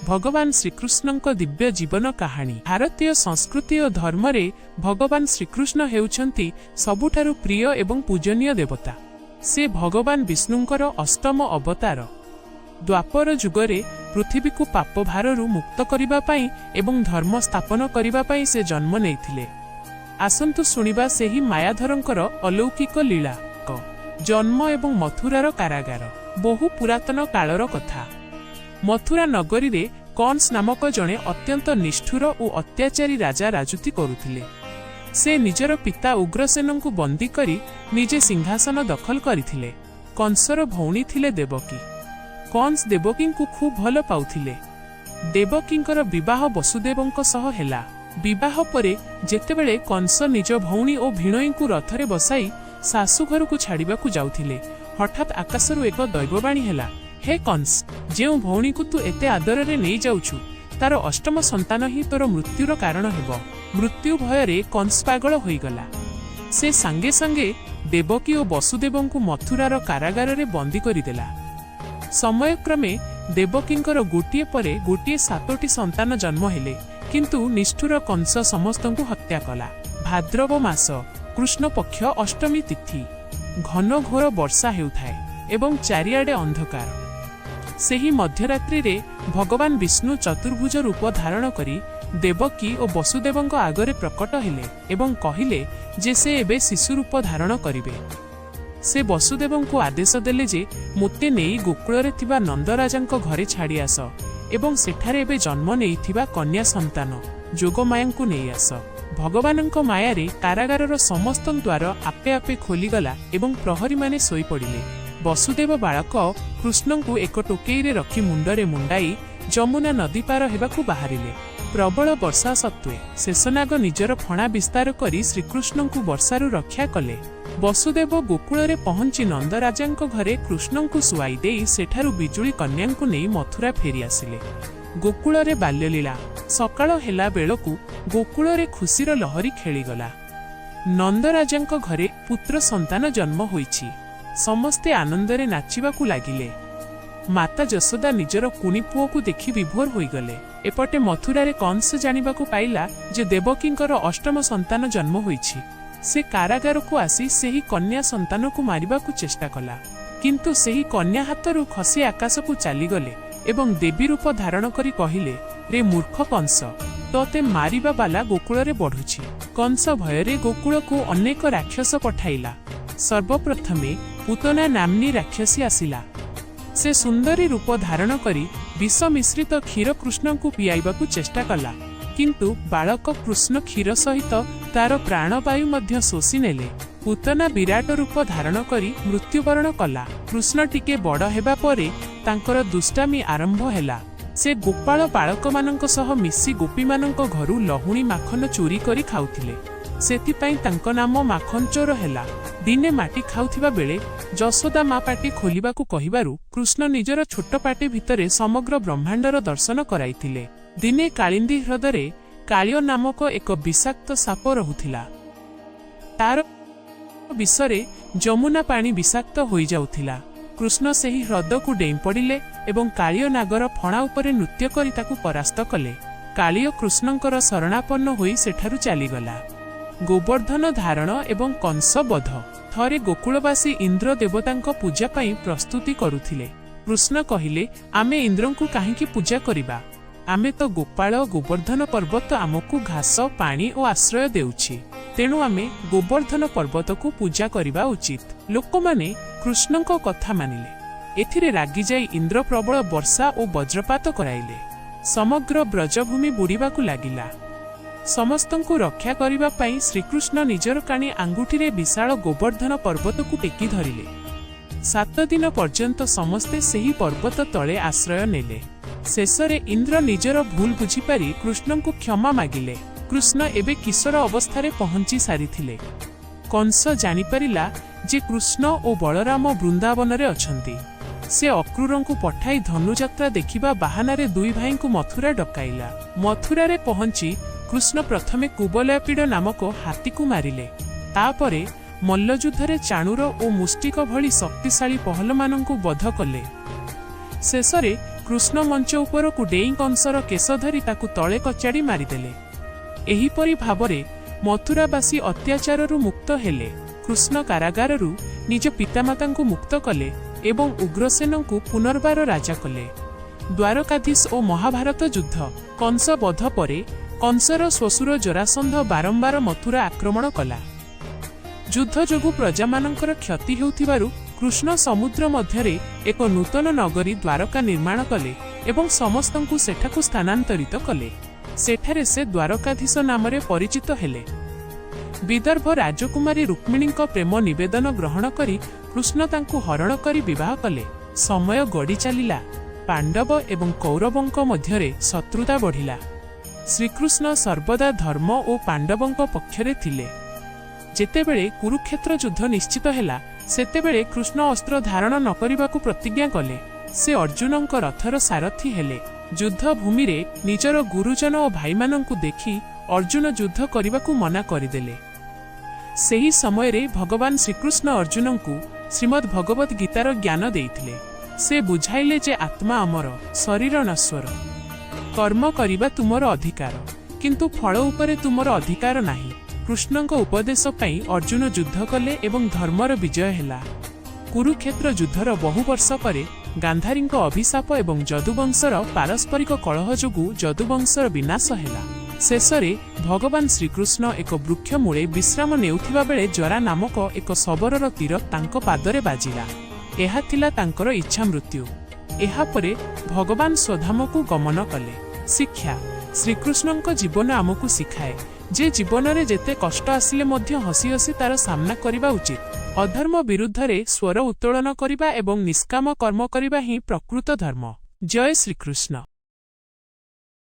भगवान श्रीकृष्णଙ୍କ दिव्य जीवन कहानी। भारतीय संस्कृति और धर्म रे भगवान श्रीकृष्ण हेउछंती सबुठारु प्रिय एवं पूजनीय देवता। से भगवान विष्णुंकर अष्टम अवतार। द्वापर जुगरे पृथ्वी को पाप भारु मुक्त करिबा पई एवं धर्म स्थापन करिबा पई से जन्म नेइथिले। आसंतु सुनिबा सेही मायाधरंकर अलौकिक लीला। जन्म एवं मथुरार कारागार। बहु पुरातन कालर कथा। मथुरा नगरी रे कंस नामक जणे अत्यंत निष्ठुर और अत्याचारी राजा राजुती करुथिले। से निजर पिता उग्रसेन को बंदी करी निजे सिंहासन दखल करथिले। कंसर भौणी थिले देवकी। कंस देवकी को खूब भल पाउथिले। देवकींकर विवाह वसुदेवंक सह हेला। विवाह परे जेतेबेले कंस निज भौणी और भिणई को रथरे बसाई शाशुघर को छाड़िबा को जाउथिले, हठात आकाशरु एक दैववाणी हेला, हे कंस, जेउ भौणी को तू एते आदर रे नहीं जाउछु तार अष्टम संतान ही तोर मृत्युर कारण हेबो। मृत्यु भयरे कंस पागल होईगला। से संगे संगे देवकी और वसुदेव को मथुरार कारागार रे बंदी करिदेला। समयक्रमे देवकींकर गोटिए परे गोटिए 7टी संतान जन्म हेले, किंतु निष्ठुर कंस समस्तंकु हत्या कला। भाद्रव मास कृष्ण पक्ष अष्टमी तिथि। घन घोर वर्षा हेउथाए एवं चारिआडे अंधकार। सेही मध्यरात्रि रे भगवान विष्णु चतुर्भुज रूप धारण करी देवकी और वसुदेवंक आगरे प्रकट हेले एवं कहिले जे से एबे शिशु रूप धारण करिवे। से वसुदेवंकु आदेश देले जे मोते नेई गोकुଳରେ थिबा नंदराजांक घरे छाड़ी आस एवं सेठारे एबे जन्म नेइथिबा कन्या संतान जोगमायांकु नेई आस। भगवानଙ୍କ मायारे कारागारर समस्त द्वार आपे आपे खोलीगला एवं प्रहरी माने सोई पड़िले। वसुदेव बालक कृष्णंकु एक टोकेईरे रखी मुंडरे मुंडाई जमुना नदी पार हेबाकु बाहरिले। प्रबल वर्षा सत्वे शेषनाग निजर फणा विस्तार करी श्रीकृष्णंकु वर्षारु रक्षा कले। वसुदेव गोकुଳରେ पहुंची नंदराजांक घरे कृष्णंकु सुआई देई सेठारु बिजुली कन्यांकु नेई मथुरा फेरी आसिले। गोकुଳରେ बाल्यलीला। सकाळ हेला बेलकु गोकुଳରେ खुशीर लहरी खेलीगला। नंदराजांक घरे पुत्र संतान जन्म होईछि। समस्ते आनंदरे नाचिबाकु लागिले। माता यशोदा निजर कुनी पुओ को देखि विभोर होईगले। एपटे मथुरारे कंस जानिबाकु पाइला जे देवकींकर अष्टम संतान जन्म होईछि। से कारागार को आसी सेही कन्या संतान को मारिबाकु चेष्टा कला, किंतु सेही कन्या हाथरु खसी आकाश को चलीगले एवं देवी रूप धारण करी कहिले, रे मूर्ख कंस, तोते मारिबा बाला गोकुଳରେ बढ़ुछि। कंस भयरे गोकुळ को अनेक राक्षस पठाइला। सर्वप्रथमे पूतना नामनी राक्षसी आसिला। से सुंदरी रूप धारण करी विष मिश्रित क्षीर कृष्ण को पियाइबाकु चेष्टा कला, किंतु बालक कृष्ण क्षीर सहित तार प्राणवायु मध्य शोषि नेले। पूतना विराट रूप धारण करी मृत्युवरण कला। कृष्ण टिके बड़ हेबा परे तांकर दुष्टामी आरंभ हेला। से गोपाल बालक मानक सह मिसी गोपी मानक घरु लहुणी माखन चोरी करी खाउथिले। सेथिपाई तांको नाम माखन चोर हेला। दिने माटी खाउथिबा बेले यशोदा मा पाटी खोलिबाकु कहिबारु कृष्ण निजर छोट पाटी भितरे समग्र ब्रह्मांडर दर्शन कराइथिले। दिने कालिंदी ह्रदरे कालियो नामक एक विषाक्त साप रहुथिला। तार विषरे जमुना पानी विषाक्त होई जाउथिला। कृष्ण सेही ह्रद को डेई पड़िले एवं कालियो नागर फणा उपरे नृत्य करी ताकु परास्त कले। कालियो कृष्णंकर शरणापन्न होई सेठारु चलीगला। गोवर्धन धारण एवं कंस बध। थरे गोकुलवासी इंद्र देवतांक पूजा पाई प्रस्तुति करुथिले। कृष्ण कहिले, आमे इंद्रंकु काहींकी पूजा करिबा? आमे तो गोपाल गोवर्धन पर्वत आमको घास पानी और आश्रय देउछि, तेणु आमे गोवर्धन पर्वत को पूजा करिबा उचित। लोकमाने कृष्णंक कथा मानिले। एथिरे रागी जाई इंद्र प्रबल वर्षा और वज्रपात कराइले। समग्र ब्रजभूमि बुड़ीबाकु लागिला। समस्तंकु रक्षा करिबा पई श्रीकृष्ण निजर कानी आंगुठी रे विशाल गोवर्धन पर्वत को टेकी धरिले। 7 दिन पर्यंत समस्ते सेही पर्वत तले आश्रय नेले। शेषरे इंद्र निजर भूल बुझिपारी कृष्ण को क्षमा मागिले। कृष्ण एबे किशोर अवस्थारे पहुंची सारिथिले। कंस जानिपारिला जे कृष्ण और बलराम वृंदावन रे अछंती। से अक्रूरंकु पठाई धनुଯାତ୍ରା देखिबा बाहानारे दुई भाई को मथुरा डकाइला। मथुरा रे पहुंची कृष्ण प्रथमे कुबलयापीड़ नामक हाथी को मारिले। तापरे मल्लयुद्धरे चाणूर और मुष्टिक भली शक्तिशाली पहलमानंकु बध कले। शेषरे କୃଷ୍ଣ ମଞ୍ଚ ଉପରକୁ ଡେଇଁ କଂସର କେଶ ଧରି ତାକୁ ତଳେ କଚାଡ଼ି ମାରିଦେଲେ। ଏହିପରି ଭାବରେ ମଥୁରାବାସୀ ଅତ୍ୟାଚାରରୁ ମୁକ୍ତ ହେଲେ। କୃଷ୍ଣ କାରାଗାରରୁ ନିଜ ପିତାମାତାଙ୍କୁ ମୁକ୍ତ କଲେ ଏବଂ ଉଗ୍ରସେନଙ୍କୁ ପୁନର୍ବାର ରାଜା କଲେ। ଦ୍ୱାରକାଧୀଶ ଓ ମହାଭାରତ ଯୁଦ୍ଧ। କଂସ ବଧ ପରେ କଂସର ଶ୍ୱଶୁର ଜରାସନ୍ଧ ବାରମ୍ବାର ମଥୁରା ଆକ୍ରମଣ କଲା। ଯୁଦ୍ଧ ଯୋଗୁଁ ପ୍ରଜାମାନଙ୍କର କ୍ଷତି ହେଉଥିବାରୁ କୃଷ୍ଣ ସମୁଦ୍ର ମଧ୍ୟରେ ଏକ ନୂତନ ନଗରୀ ଦ୍ୱାରକା ନିର୍ମାଣ କଲେ ଏବଂ ସମସ୍ତଙ୍କୁ ସେଠାକୁ ସ୍ଥାନାନ୍ତରିତ କଲେ। ସେଠାରେ ସେ ଦ୍ୱାରକାଧୀଶ ନାମରେ ପରିଚିତ ହେଲେ। ବିଦର୍ଭ ରାଜକୁମାରୀ ରୁକ୍ମିଣୀଙ୍କ ପ୍ରେମ ନିବେଦନ ଗ୍ରହଣ କରି କୃଷ୍ଣ ତାଙ୍କୁ ହରଣ କରି ବିବାହ କଲେ। ସମୟ ଗଡ଼ି ଚାଲିଲା। ପାଣ୍ଡବ ଏବଂ କୌରବଙ୍କ ମଧ୍ୟରେ ଶତ୍ରୁତା ବଢ଼ିଲା। ଶ୍ରୀକୃଷ୍ଣ ସର୍ବଦା ଧର୍ମ ଓ ପାଣ୍ଡବଙ୍କ ପକ୍ଷରେ ଥିଲେ। ଯେତେବେଳେ କୁରୁକ୍ଷେତ୍ର ଯୁଦ୍ଧ ନିଶ୍ଚିତ ହେଲା, ସେତେବେଳେ କୃଷ୍ଣ ଅସ୍ତ୍ର ଧାରଣ ନ କରିବାକୁ ପ୍ରତିଜ୍ଞା କଲେ। ସେ ଅର୍ଜୁନଙ୍କ ରଥର ସାରଥୀ ହେଲେ। ଯୁଦ୍ଧ ଭୂମିରେ ନିଜର ଗୁରୁଜନ ଓ ଭାଇମାନଙ୍କୁ ଦେଖି ଅର୍ଜୁନ ଯୁଦ୍ଧ କରିବାକୁ ମନା କରିଦେଲେ। ସେହି ସମୟରେ ଭଗବାନ ଶ୍ରୀକୃଷ୍ଣ ଅର୍ଜୁନଙ୍କୁ ଶ୍ରୀମଦ୍ ଭଗବତ ଗୀତାର ଜ୍ଞାନ ଦେଇଥିଲେ। ସେ ବୁଝାଇଲେ ଯେ ଆତ୍ମା ଅମର, ଶରୀର ନଶ୍ୱର। କର୍ମ କରିବା ତୁମର ଅଧିକାର, କିନ୍ତୁ ଫଳ ଉପରେ ତୁମର ଅଧିକାର ନାହିଁ। କୃଷ୍ଣଙ୍କ ଉପଦେଶ ପାଇଁ ଅର୍ଜୁନ ଯୁଦ୍ଧ କଲେ ଏବଂ ଧର୍ମର ବିଜୟ ହେଲା। କୁରୁକ୍ଷେତ୍ର ଯୁଦ୍ଧର ବହୁ ବର୍ଷ ପରେ ଗାନ୍ଧାରୀଙ୍କ ଅଭିଶାପ ଏବଂ ଯଦୁବଂଶର ପାରସ୍ପରିକ କଳହ ଯୋଗୁଁ ଯଦୁବଂଶର ବିନାଶ ହେଲା। ଶେଷରେ ଭଗବାନ ଶ୍ରୀକୃଷ୍ଣ ଏକ ବୃକ୍ଷ ମୂଳେ ବିଶ୍ରାମ ନେଉଥିବା ବେଳେ ଜରା ନାମକ ଏକ ଶବରର ତୀର ତାଙ୍କ ପାଦରେ ବାଜିଲା। ଏହା ଥିଲା ତାଙ୍କର ଇଚ୍ଛା ମୃତ୍ୟୁ। ଏହାପରେ ଭଗବାନ ସ୍ୱଧାମକୁ ଗମନ କଲେ। ଶିକ୍ଷା। ଶ୍ରୀକୃଷ୍ଣଙ୍କ ଜୀବନ ଆମକୁ ଶିଖାଏ ଯେ ଜୀବନରେ ଯେତେ କଷ୍ଟ ଆସିଲେ ମଧ୍ୟ ହସି ହସି ତାର ସାମ୍ନା କରିବା ଉଚିତ। ଅଧର୍ମ ବିରୁଦ୍ଧରେ ସ୍ୱର ଉତ୍ତୋଳନ କରିବା ଏବଂ ନିଷ୍କାମ କର୍ମ କରିବା ହିଁ ପ୍ରକୃତ ଧର୍ମ। ଜୟ ଶ୍ରୀକୃଷ୍ଣ।